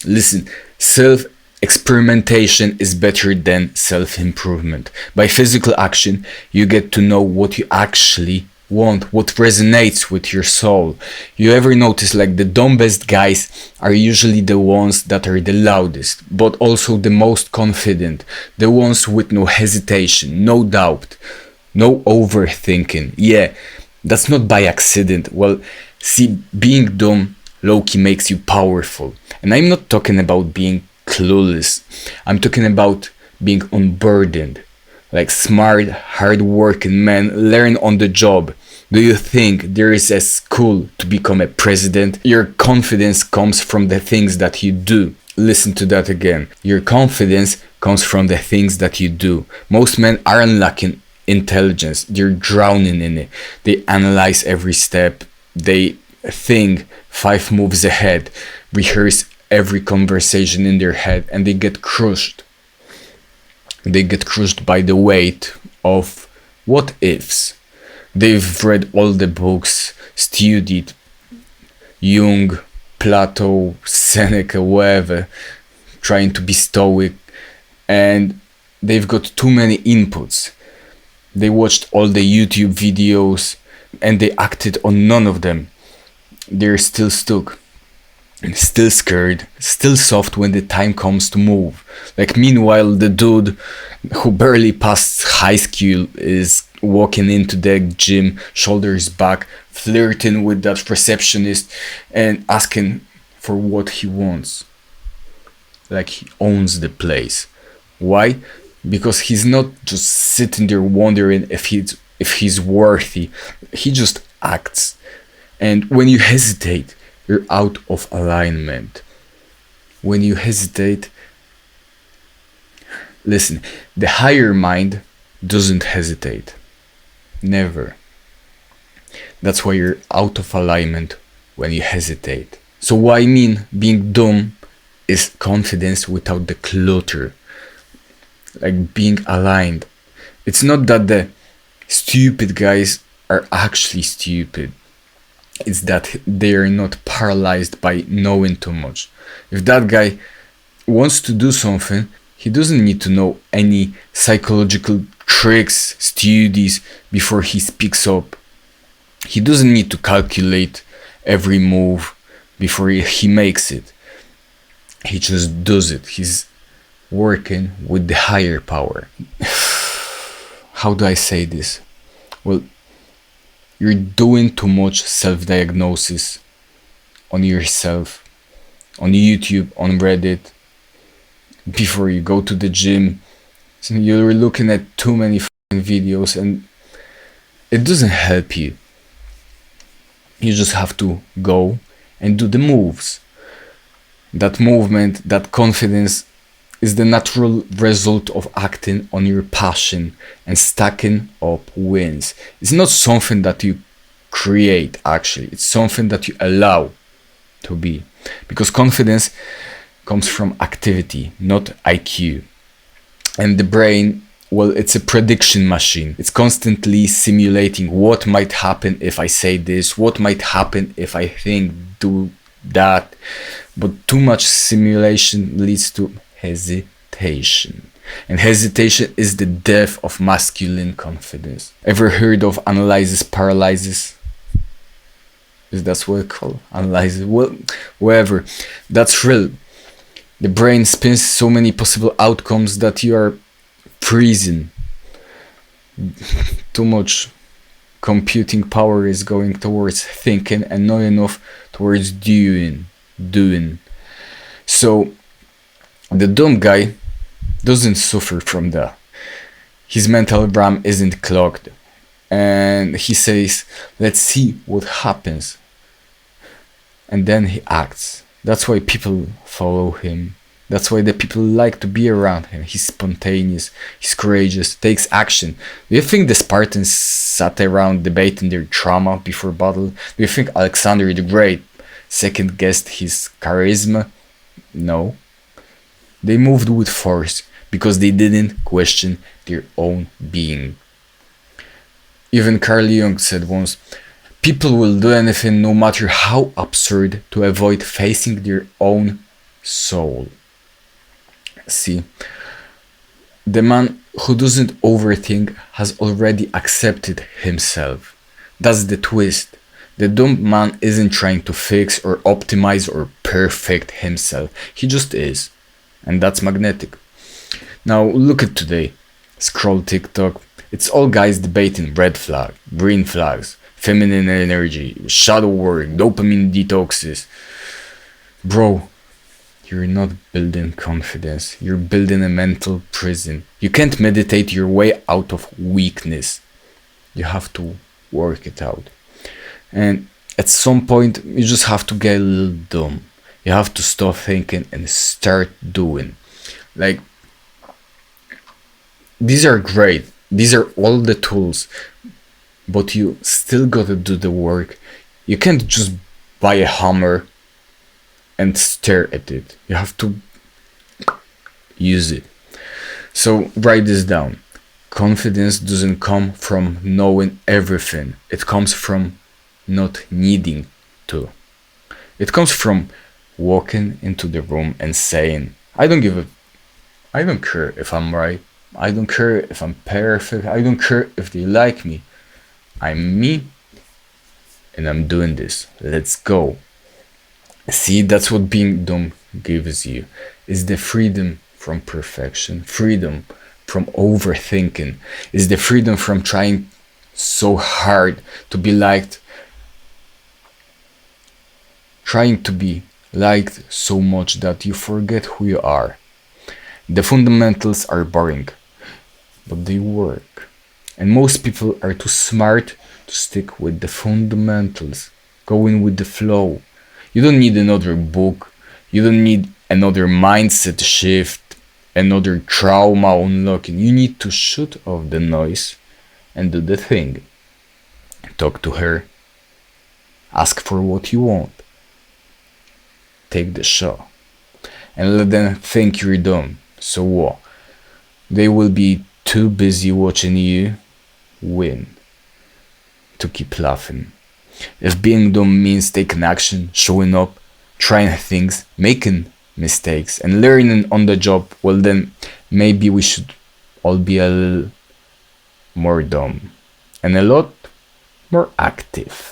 Listen, self experimentation is better than self improvement. By physical action, you get to know what you actually want, what resonates with your soul. You ever notice like the dumbest guys are usually the ones that are the loudest, but also the most confident, the ones with no hesitation, no doubt, no overthinking. Yeah, that's not by accident. Well, see, being dumb low-key makes you powerful. And I'm not talking about being clueless. I'm talking about being unburdened. Like smart, hard-working men learn on the job. Do you think there is a school to become a president? Your confidence comes from the things that you do. Listen to that again. Your confidence comes from the things that you do. Most men aren't lacking intelligence, they're drowning in it. They analyze every step, they think 5 moves ahead, rehearse every conversation in their head, and they get crushed. They get crushed by the weight of what ifs. They've read all the books, studied Jung, Plato, Seneca, whatever, trying to be stoic, and they've got too many inputs. They watched all the YouTube videos and they acted on none of them. They're still stuck, still scared, still soft when the time comes to move. Like, meanwhile, the dude who barely passed high school is walking into the gym, shoulders back, flirting with that receptionist and asking for what he wants. Like he owns the place. Why? Because he's not just sitting there wondering if he's worthy. He just acts. And when you hesitate, you're out of alignment. When you hesitate, listen, the higher mind doesn't hesitate. Never. That's why you're out of alignment when you hesitate. So what I mean being dumb is confidence without the clutter. Like being aligned. It's not that the stupid guys are actually stupid. It's that they are not paralyzed by knowing too much. If that guy wants to do something, he doesn't need to know any psychological tricks, studies before he speaks up. He doesn't need to calculate every move before he makes it. He just does it. He's working with the higher power. How do I say this? Well, you're doing too much self-diagnosis on yourself, on YouTube, on Reddit, before you go to the gym. So you're looking at too many videos and it doesn't help you. You just have to go and do the moves. That movement, that confidence is the natural result of acting on your passion and stacking up wins. It's not something that you create, actually. It's something that you allow to be. Because confidence comes from activity, not IQ. And the brain, well, it's a prediction machine. It's constantly simulating what might happen if I say this, what might happen if I do that. But too much simulation leads to hesitation. And hesitation is the death of masculine confidence. Ever heard of analysis paralysis? Is that what it's called? Analysis? Well, whatever. That's real. The brain spins so many possible outcomes that you are freezing. Too much computing power is going towards thinking and not enough towards doing. So the dumb guy doesn't suffer from that. His mental RAM isn't clogged. And he says, let's see what happens. And then he acts. That's why people follow him. That's why the people like to be around him. He's spontaneous, he's courageous, takes action. Do you think the Spartans sat around debating their trauma before battle? Do you think Alexander the Great second guessed his charisma? No. They moved with force because they didn't question their own being. Even Carl Jung said once, people will do anything no matter how absurd to avoid facing their own soul. See, the man who doesn't overthink has already accepted himself. That's the twist. The dumb man isn't trying to fix or optimize or perfect himself. He just is. And that's magnetic. Now look at today. Scroll TikTok. It's all guys debating red flag, green flags, feminine energy, shadow work, dopamine detoxes. Bro, you're not building confidence. You're building a mental prison. You can't meditate your way out of weakness. You have to work it out. And at some point, you just have to get a little dumb. You have to stop thinking and start doing. Like, these are great. These are all the tools. But you still gotta do the work. You can't just buy a hammer and stare at it. You have to use it. So write this down. Confidence doesn't come from knowing everything. It comes from not needing to. It comes from walking into the room and saying, I don't care if I'm right. I don't care if I'm perfect. I don't care if they like me. I'm me and I'm doing this. Let's go. See, that's what being dumb gives you. Is the freedom from perfection, freedom from overthinking, is the freedom from trying so hard to be liked, trying to be liked so much that you forget who you are. The fundamentals are boring, but they work. And most people are too smart to stick with the fundamentals, going with the flow. You don't need another book. You don't need another mindset shift, another trauma unlocking. You need to shut off the noise and do the thing. Talk to her. Ask for what you want. Take the shot. And let them think you're dumb. So what? They will be too busy watching you win to keep laughing. If being dumb means taking action, showing up, trying things, making mistakes, and learning on the job, well then maybe we should all be a little more dumb and a lot more active.